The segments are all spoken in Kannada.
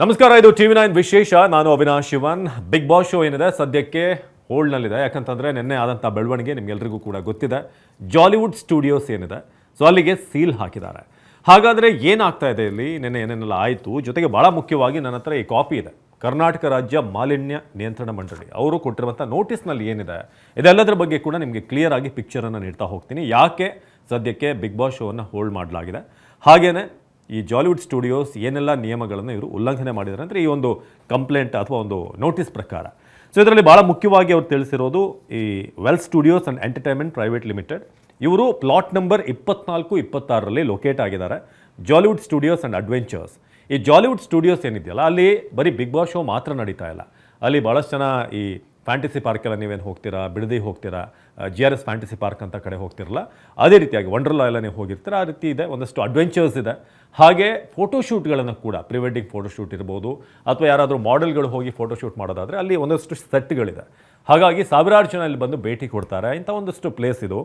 ನಮಸ್ಕಾರ, ಇದು TV9 ವಿಶೇಷ. ನಾನು ಅವಿನಾಶ್ ಶಿವನ್. ಬಿಗ್ ಬಾಸ್ ಶೋ ಏನಿದೆ ಸದ್ಯಕ್ಕೆ ಹೋಲ್ಡ್ನಲ್ಲಿದೆ. ಯಾಕಂತಂದರೆ ನಿನ್ನೆ ಆದಂಥ ಬೆಳವಣಿಗೆ ನಿಮಗೆಲ್ರಿಗೂ ಕೂಡ ಗೊತ್ತಿದೆ. ಜಾಲಿವುಡ್ ಸ್ಟುಡಿಯೋಸ್ ಏನಿದೆ ಸೊ ಅಲ್ಲಿಗೆ ಸೀಲ್ ಹಾಕಿದ್ದಾರೆ. ಹಾಗಾದರೆ ಏನಾಗ್ತಾ ಇದೆ ಇಲ್ಲಿ, ನಿನ್ನೆ ಏನೇನೆಲ್ಲ ಆಯಿತು, ಜೊತೆಗೆ ಭಾಳ ಮುಖ್ಯವಾಗಿ ನನ್ನ ಹತ್ರ ಈ ಕಾಪಿ ಇದೆ. ಕರ್ನಾಟಕ ರಾಜ್ಯ ಮಾಲಿನ್ಯ ನಿಯಂತ್ರಣ ಮಂಡಳಿ ಅವರು ಕೊಟ್ಟಿರುವಂಥ ನೋಟಿಸ್ನಲ್ಲಿ ಏನಿದೆ ಇದೆಲ್ಲದರ ಬಗ್ಗೆ ಕೂಡ ನಿಮಗೆ ಕ್ಲಿಯರ್ ಆಗಿ ಪಿಕ್ಚರನ್ನು ನೀಡ್ತಾ ಹೋಗ್ತೀನಿ. ಯಾಕೆ ಸದ್ಯಕ್ಕೆ ಬಿಗ್ ಬಾಸ್ ಶೋವನ್ನು ಹೋಲ್ಡ್ ಮಾಡಲಾಗಿದೆ, ಹಾಗೆಯೇ ಈ ಜಾಲಿವುಡ್ ಸ್ಟುಡಿಯೋಸ್ ಏನೆಲ್ಲ ನಿಯಮಗಳನ್ನು ಇವರು ಉಲ್ಲಂಘನೆ ಮಾಡಿದ್ದಾರೆ ಅಂದರೆ ಈ ಒಂದು ಕಂಪ್ಲೇಂಟ್ ಅಥವಾ ಒಂದು ನೋಟಿಸ್ ಪ್ರಕಾರ. ಸೊ ಇದರಲ್ಲಿ ಭಾಳ ಮುಖ್ಯವಾಗಿ ಅವರು ತಿಳಿಸಿರೋದು ಈ well studios and entertainment private limited ಇವರು ಪ್ಲಾಟ್ ನಂಬರ್ 24-26ರಲ್ಲಿ ಲೊಕೇಟ್ ಆಗಿದ್ದಾರೆ. ಜಾಲಿವುಡ್ ಸ್ಟುಡಿಯೋಸ್ ಆ್ಯಂಡ್ ಅಡ್ವೆಂಚರ್ಸ್, ಈ ಜಾಲಿವುಡ್ ಸ್ಟುಡಿಯೋಸ್ ಏನಿದೆಯಲ್ಲ ಅಲ್ಲಿ ಬರೀ ಬಿಗ್ ಬಾಸ್ ಶೋ ಮಾತ್ರ ನಡೀತಾ ಇಲ್ಲ. ಅಲ್ಲಿ ಭಾಳಷ್ಟು ಜನ ಈ ಫ್ಯಾಂಟಸಿ ಪಾರ್ಕೆಲ್ಲ ನೀವೇನು ಹೋಗ್ತೀರಾ, ಬಿಡದಿ ಹೋಗ್ತೀರಾ, GRS ಫ್ಯಾಂಟಸಿ ಪಾರ್ಕ್ ಅಂತ ಕಡೆ ಹೋಗ್ತಿರಲ್ಲ, ಅದೇ ರೀತಿಯಾಗಿ ವಂಡರ್ಲಾ ಎಲ್ಲ ನೀವು ಹೋಗಿರ್ತೀರ, ಆ ರೀತಿ ಇದೆ. ಒಂದಷ್ಟು ಅಡ್ವೆಂಚರ್ಸ್ ಇದೆ. ಹಾಗೆ ಫೋಟೋಶೂಟ್ಗಳನ್ನು ಕೂಡ, ಪ್ರಿ ವೆಡ್ಡಿಂಗ್ ಫೋಟೋಶೂಟ್ ಇರ್ಬೋದು ಅಥವಾ ಯಾರಾದರೂ ಮಾಡೆಲ್ಗಳು ಹೋಗಿ ಫೋಟೋಶೂಟ್ ಮಾಡೋದಾದರೆ ಅಲ್ಲಿ ಒಂದಷ್ಟು ಸೆಟ್ಗಳಿದೆ. ಹಾಗಾಗಿ ಸಾವಿರಾರು ಜನ ಇಲ್ಲಿ ಬಂದು ಭೇಟಿ ಕೊಡ್ತಾರೆ. ಇಂಥ ಒಂದಷ್ಟು ಪ್ಲೇಸ್ ಇದು.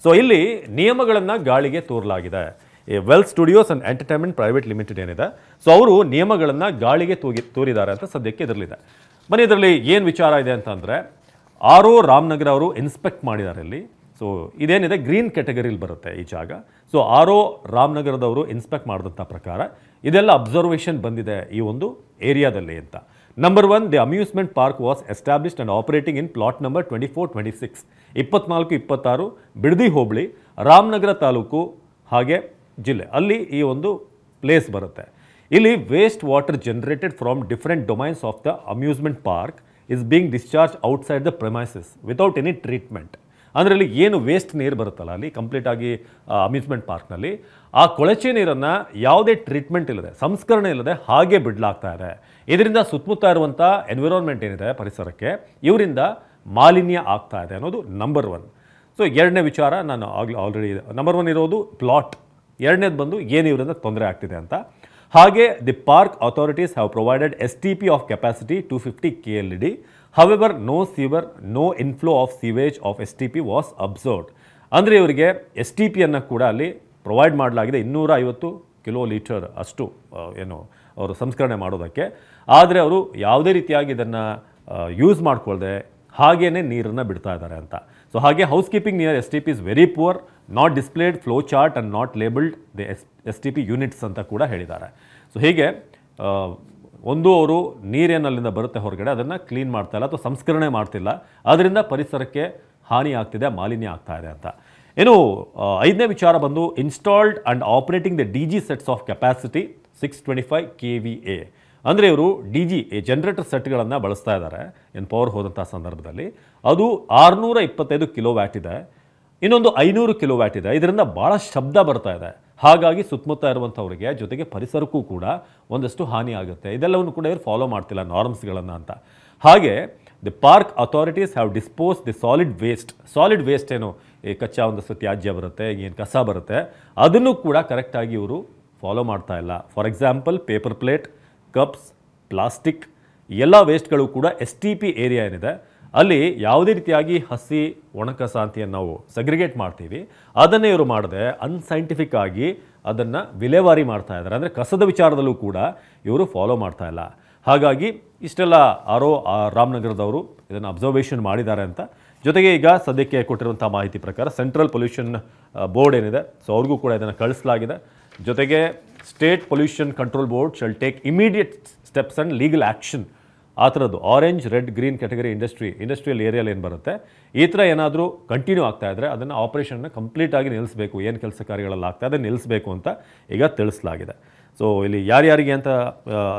ಸೊ ಇಲ್ಲಿ ನಿಯಮಗಳನ್ನು ಗಾಳಿಗೆ ತೂರಲಾಗಿದೆ. ಈ well studios and entertainment private limited ಏನಿದೆ ಸೊ ಅವರು ನಿಯಮಗಳನ್ನು ಗಾಳಿಗೆ ತೂರಿದ್ದಾರೆ ಅಂತ ಸದ್ಯಕ್ಕೆ ಇದರಲ್ಲಿದೆ. ಬನ್ನಿ, ಇದರಲ್ಲಿ ಏನು ವಿಚಾರ ಇದೆ ಅಂತಂದರೆ RO ರಾಮನಗರ ಅವರು ಇನ್ಸ್ಪೆಕ್ಟ್ ಮಾಡಿದ್ದಾರೆ ಇಲ್ಲಿ. ಸೊ ಇದೇನಿದೆ ಗ್ರೀನ್ ಕ್ಯಾಟಗರಿಲಿ ಬರುತ್ತೆ ಈ ಜಾಗ. ಸೊ RO ರಾಮನಗರದವರು ಇನ್ಸ್ಪೆಕ್ಟ್ ಮಾಡಿದಂಥ ಪ್ರಕಾರ ಇದೆಲ್ಲ ಅಬ್ಸರ್ವೇಷನ್ ಬಂದಿದೆ ಈ ಒಂದು ಏರಿಯಾದಲ್ಲಿ ಅಂತ. Number 1, the amusement park was established and operating in plot number 24-26 24-26 Bidadi ಹೋಬಳಿ, ರಾಮನಗರ ತಾಲೂಕು ಹಾಗೆ ಜಿಲ್ಲೆ, ಅಲ್ಲಿ ಈ ಒಂದು ಪ್ಲೇಸ್ ಬರುತ್ತೆ. ಇಲ್ಲಿ waste water generated from different domains of the amusement park is being discharge outside the premises without any treatment. ಅಂದರೆ ಇಲ್ಲಿ ಏನು ವೇಸ್ಟ್ ನೀರು ಬರುತ್ತಲ್ಲ ಅಲ್ಲಿ ಕಂಪ್ಲೀಟಾಗಿ ಅಮ್ಯೂಸ್ಮೆಂಟ್ ಪಾರ್ಕ್ನಲ್ಲಿ ಆ ಕೊಳಚೆ ನೀರನ್ನು ಯಾವುದೇ ಟ್ರೀಟ್ಮೆಂಟ್ ಇಲ್ಲದೆ, ಸಂಸ್ಕರಣೆ ಇಲ್ಲದೆ ಹಾಗೆ ಬಿಡಲಾಗ್ತಾ ಇದೆ. ಇದರಿಂದ ಸುತ್ತಮುತ್ತ ಇರುವಂಥ ಎನ್ವಿರಾನ್ಮೆಂಟ್ ಏನಿದೆ ಪರಿಸರಕ್ಕೆ ಇವರಿಂದ ಮಾಲಿನ್ಯ ಆಗ್ತಾ ಇದೆ ಅನ್ನೋದು ನಂಬರ್ 1. ಸೊ ಎರಡನೇ ವಿಚಾರ ನಾನು ಆಲ್ರೆಡಿ ನಂಬರ್ 1 ಇರೋದು ಪ್ಲಾಟ್, ಎರಡನೇದು ಬಂದು ಏನು ಇವರಿಂದ ತೊಂದರೆ ಆಗ್ತಿದೆ ಅಂತ. ಹಾಗೆ the park authorities have provided STP of capacity 250 KLD. However no sewer, no inflow of sewage of STP was observed. ಅಂದರೆ ಇವರಿಗೆ STPಯನ್ನು ಕೂಡ ಅಲ್ಲಿ ಪ್ರೊವೈಡ್ ಮಾಡಲಾಗಿದೆ 250 ಕಿಲೋಲೀಟರ್ ಅಷ್ಟು ಏನು ಅವರು ಸಂಸ್ಕರಣೆ ಮಾಡೋದಕ್ಕೆ. ಆದರೆ ಅವರು ಯಾವುದೇ ರೀತಿಯಾಗಿ ಇದನ್ನು ಯೂಸ್ ಮಾಡ್ಕೊಳ್ದೆ ಹಾಗೇ ನೀರನ್ನು ಬಿಡ್ತಾ ಇದ್ದಾರೆ ಅಂತ. ಸೊ ಹಾಗೆ house keeping near STP is very poor, not displayed flow chart and not labelled the STP units ಅಂತ ಕೂಡ ಹೇಳಿದ್ದಾರೆ. ಸೊ ಹೀಗೆ ಒಂದು ಅವರು ನೀರೇನಲ್ಲಿಂದ ಬರುತ್ತೆ ಹೊರಗಡೆ ಅದನ್ನು ಕ್ಲೀನ್ ಮಾಡ್ತಾ ಇಲ್ಲ ಅಥವಾ ಸಂಸ್ಕರಣೆ ಮಾಡ್ತಿಲ್ಲ, ಅದರಿಂದ ಪರಿಸರಕ್ಕೆ ಹಾನಿ ಆಗ್ತಿದೆ, ಮಾಲಿನ್ಯ ಆಗ್ತಾ ಇದೆ ಅಂತ. ಇನ್ನು 5ನೇ ವಿಚಾರ ಬಂದು installed and operating the DG sets of capacity 625 KVA. ಅಂದರೆ ಇವರು DG ಜನರೇಟರ್ ಸೆಟ್ಗಳನ್ನು ಬಳಸ್ತಾ ಇದ್ದಾರೆ ಏನು ಪವರ್ ಹೋದಂಥ ಸಂದರ್ಭದಲ್ಲಿ. ಅದು 625 ಕಿಲೋವ್ಯಾಟ್ ಇದೆ, ಇನ್ನೊಂದು 500 ಕಿಲೋವ್ಯಾಟ್ ಇದೆ. ಇದರಿಂದ ಭಾಳ ಶಬ್ದ ಬರ್ತಾ ಇದೆ. ಹಾಗಾಗಿ ಸುತ್ತಮುತ್ತ ಇರುವಂಥವ್ರಿಗೆ ಜೊತೆಗೆ ಪರಿಸರಕ್ಕೂ ಕೂಡ ಒಂದಷ್ಟು ಹಾನಿ ಆಗುತ್ತೆ. ಇದೆಲ್ಲವನ್ನು ಕೂಡ ಇವರು ಫಾಲೋ ಮಾಡ್ತಿಲ್ಲ ನಾರ್ಮ್ಸ್ಗಳನ್ನು ಅಂತ. ಹಾಗೆ the park authorities have dispose the solid waste ಏನು ಈ ಕಚ್ಚಾ ಒಂದಷ್ಟು ತ್ಯಾಜ್ಯ ಬರುತ್ತೆ, ಏನು ಕಸ ಬರುತ್ತೆ, ಅದನ್ನು ಕೂಡ ಕರೆಕ್ಟಾಗಿ ಇವರು ಫಾಲೋ ಮಾಡ್ತಾ ಇಲ್ಲ. For example paper plate, cups, plastic ಎಲ್ಲ ವೇಸ್ಟ್ಗಳು ಕೂಡ STP ಏರಿಯಾ ಏನಿದೆ ಅಲ್ಲಿ ಯಾವುದೇ ರೀತಿಯಾಗಿ ಹಸಿ ಒಣಕಸ ಅಂತ ನಾವು ಸೆಗ್ರಿಗೇಟ್ ಮಾಡ್ತೀವಿ ಅದನ್ನೇ ಇವರು ಮಾಡದೆ ಅನ್ಸೈಂಟಿಫಿಕ್ ಆಗಿ ಅದನ್ನು ವಿಲೇವಾರಿ ಮಾಡ್ತಾ ಇದ್ದಾರೆ. ಅಂದರೆ ಕಸದ ವಿಚಾರದಲ್ಲೂ ಕೂಡ ಇವರು ಫಾಲೋ ಮಾಡ್ತಾ ಇಲ್ಲ. ಹಾಗಾಗಿ ಇಷ್ಟೆಲ್ಲ RO ರಾಮನಗರದವರು ಇದನ್ನು ಅಬ್ಸರ್ವೇಷನ್ ಮಾಡಿದ್ದಾರೆ ಅಂತ. ಜೊತೆಗೆ ಈಗ ಸದ್ಯಕ್ಕೆ ಕೊಟ್ಟಿರುವಂಥ ಮಾಹಿತಿ ಪ್ರಕಾರ ಸೆಂಟ್ರಲ್ ಪೊಲ್ಯೂಷನ್ ಬೋರ್ಡ್ ಏನಿದೆ ಸೊ ಅವ್ರಿಗೂ ಕೂಡ ಇದನ್ನು ಕಳಿಸಲಾಗಿದೆ. ಜೊತೆಗೆ state pollution control board shall take immediate steps and legal action. ಆ ಥರದ್ದು orange, red, green category industrial ಏರಿಯಲ್ಲಿ ಏನು ಬರುತ್ತೆ ಈ ಥರ ಏನಾದರೂ ಕಂಟಿನ್ಯೂ ಆಗ್ತಾ ಇದ್ದರೆ ಅದನ್ನು ಆಪರೇಷನ್ನ ಕಂಪ್ಲೀಟಾಗಿ ನಿಲ್ಲಿಸಬೇಕು, ಏನು ಕೆಲಸ ಕಾರ್ಯಗಳೆಲ್ಲ ಆಗ್ತಾ ಇದೆ ನಿಲ್ಲಿಸಬೇಕು ಅಂತ ಈಗ ತಿಳಿಸಲಾಗಿದೆ. ಸೊ ಇಲ್ಲಿ ಯಾರ್ಯಾರಿಗೆ ಅಂತ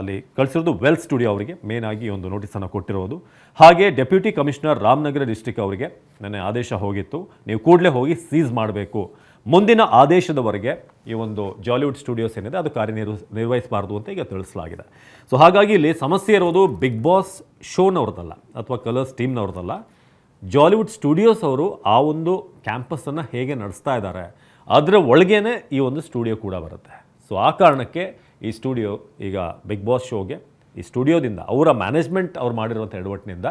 ಅಲ್ಲಿ ಕಳಿಸಿರೋದು ವೆಲ್ ಸ್ಟುಡಿಯೋ ಅವರಿಗೆ ಮೇನ್ ಆಗಿ ಒಂದು ನೋಟಿಸನ್ನು ಕೊಟ್ಟಿರೋದು. ಹಾಗೆ ಡೆಪ್ಯೂಟಿ ಕಮಿಷನರ್ ರಾಮನಗರ ಡಿಸ್ಟ್ರಿಕ್ಟ್ ಅವರಿಗೆ ನನ್ನ ಆದೇಶ ಹೋಗಿತ್ತು, ನೀವು ಕೂಡಲೇ ಹೋಗಿ ಸೀಸ್ ಮಾಡಬೇಕು, ಮುಂದಿನ ಆದೇಶದವರೆಗೆ ಈ ಒಂದು ಜಾಲಿವುಡ್ ಸ್ಟುಡಿಯೋಸ್ ಏನಿದೆ ಅದು ಕಾರ್ಯನಿರ್ವಹಿಸಬಾರ್ದು ಅಂತ ಈಗ ತಿಳಿಸಲಾಗಿದೆ. ಸೊ ಹಾಗಾಗಿ ಇಲ್ಲಿ ಸಮಸ್ಯೆ ಇರೋದು ಬಿಗ್ ಬಾಸ್ ಶೋನವ್ರದ್ದಲ್ಲ ಅಥವಾ ಕಲರ್ಸ್ ಟೀಮ್ನವ್ರದ್ದಲ್ಲ, ಜಾಲಿವುಡ್ ಸ್ಟುಡಿಯೋಸ್ ಅವರು ಆ ಒಂದು ಕ್ಯಾಂಪಸನ್ನು ಹೇಗೆ ನಡೆಸ್ತಾ ಇದ್ದಾರೆ ಅದರ ಒಳಗೇನೆ ಈ ಒಂದು ಸ್ಟುಡಿಯೋ ಕೂಡ ಬರುತ್ತೆ. ಸೊ ಆ ಕಾರಣಕ್ಕೆ ಈ ಸ್ಟುಡಿಯೋ ಈಗ ಬಿಗ್ ಬಾಸ್ ಶೋಗೆ ಈ ಸ್ಟುಡಿಯೋದಿಂದ ಅವರ ಮ್ಯಾನೇಜ್ಮೆಂಟ್ ಅವ್ರು ಮಾಡಿರುವಂಥ ಎಡವಟ್ಟಿನಿಂದ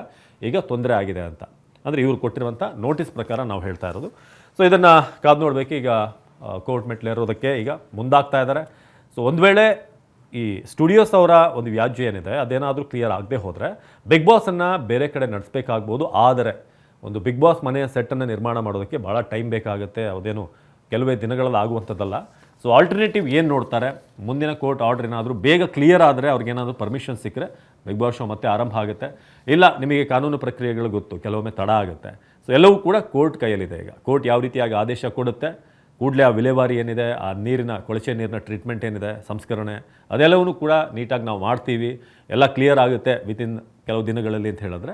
ಈಗ ತೊಂದರೆ ಆಗಿದೆ ಅಂತ ಅಂದರೆ ಇವ್ರು ಕೊಟ್ಟಿರುವಂಥ ನೋಟಿಸ್ ಪ್ರಕಾರ ನಾವು ಹೇಳ್ತಾ ಇರೋದು. ಸೊ ಇದನ್ನು ಕಾದು ನೋಡಬೇಕು. ಈಗ ಕೋರ್ಟ್ ಮೆಟ್ಲೇರೋದಕ್ಕೆ ಈಗ ಮುಂದಾಗ್ತಾ ಇದ್ದಾರೆ. ಸೊ ಒಂದು ವೇಳೆ ಈ ಸ್ಟುಡಿಯೋಸ್ ಅವರ ಒಂದು ವ್ಯಾಜ್ಯ ಏನಿದೆ ಅದೇನಾದರೂ ಕ್ಲಿಯರ್ ಆಗದೆ ಹೋದರೆ ಬಿಗ್ ಬಾಸನ್ನು ಬೇರೆ ಕಡೆ ನಡೆಸಬೇಕಾಗ್ಬೋದು. ಆದರೆ ಒಂದು ಬಿಗ್ ಬಾಸ್ ಮನೆಯ ಸೆಟ್ಟನ್ನು ನಿರ್ಮಾಣ ಮಾಡೋದಕ್ಕೆ ಭಾಳ ಟೈಮ್ ಬೇಕಾಗುತ್ತೆ, ಅದೇನು ಕೆಲವೇ ದಿನಗಳಲ್ಲಿ ಆಗುವಂಥದ್ದಲ್ಲ. ಸೊ ಆಲ್ಟರ್ನೇಟಿವ್ ಏನು ನೋಡ್ತಾರೆ, ಮುಂದಿನ ಕೋರ್ಟ್ ಆರ್ಡರ್ ಏನಾದರೂ ಬೇಗ ಕ್ಲಿಯರ್ ಆದರೆ ಅವ್ರಿಗೇನಾದರೂ ಪರ್ಮಿಷನ್ ಸಿಕ್ಕರೆ ಬಿಗ್ ಬಾಸ್ ಶೋ ಮತ್ತೆ ಆರಂಭ ಆಗುತ್ತೆ. ಇಲ್ಲ ನಿಮಗೆ ಕಾನೂನು ಪ್ರಕ್ರಿಯೆಗಳು ಗೊತ್ತು, ಕೆಲವೊಮ್ಮೆ ತಡ ಆಗುತ್ತೆ. ಸೊ ಎಲ್ಲವೂ ಕೂಡ ಕೋರ್ಟ್ ಕೈಯಲ್ಲಿದೆ. ಈಗ ಕೋರ್ಟ್ ಯಾವ ರೀತಿಯಾಗಿ ಆದೇಶ ಕೊಡುತ್ತೆ, ಕೂಡಲೇ ಆ ವಿಲೇವಾರಿ ಏನಿದೆ, ಆ ನೀರಿನ ಕೊಳಚೆ ನೀರಿನ ಟ್ರೀಟ್ಮೆಂಟ್ ಏನಿದೆ, ಸಂಸ್ಕರಣೆ, ಅದೆಲ್ಲವೂ ಕೂಡ ನೀಟಾಗಿ ನಾವು ಮಾಡ್ತೀವಿ, ಎಲ್ಲ ಕ್ಲಿಯರ್ ಆಗುತ್ತೆ ವಿತಿನ್ ಕೆಲವು ದಿನಗಳಲ್ಲಿ ಅಂತ ಹೇಳಿದ್ರೆ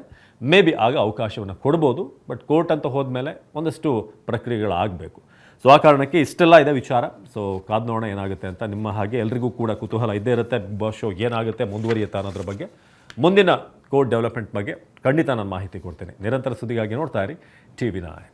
ಮೇ ಬಿ ಆಗ ಅವಕಾಶವನ್ನು ಕೊಡ್ಬೋದು. ಬಟ್ ಕೋರ್ಟ್ ಅಂತ ಹೋದ್ಮೇಲೆ ಒಂದಷ್ಟು ಪ್ರಕ್ರಿಯೆಗಳಾಗಬೇಕು. ಸೊ ಆ ಕಾರಣಕ್ಕೆ ಇಷ್ಟೆಲ್ಲ ಇದೆ ವಿಚಾರ. ಸೊ ಕಾದು ನೋಡೋಣ ಏನಾಗುತ್ತೆ ಅಂತ. ನಿಮ್ಮ ಹಾಗೆ ಎಲ್ರಿಗೂ ಕೂಡ ಕುತೂಹಲ ಇದ್ದೇ ಇರುತ್ತೆ, ಬಿಗ್ ಬಾಸ್ ಶೋ ಏನಾಗುತ್ತೆ, ಮುಂದುವರಿಯುತ್ತಾ ಅನ್ನೋದ್ರ ಬಗ್ಗೆ, ಮುಂದಿನ ಕೋರ್ಟ್ ಡೆವಲಪ್ಮೆಂಟ್ ಬಗ್ಗೆ ಖಂಡಿತ ನಾನು ಮಾಹಿತಿ ಕೊಡ್ತೇನೆ. ನಿರಂತರ ಸುದ್ದಿಗಾಗಿ ನೋಡ್ತಾ ಇರಿ TV9.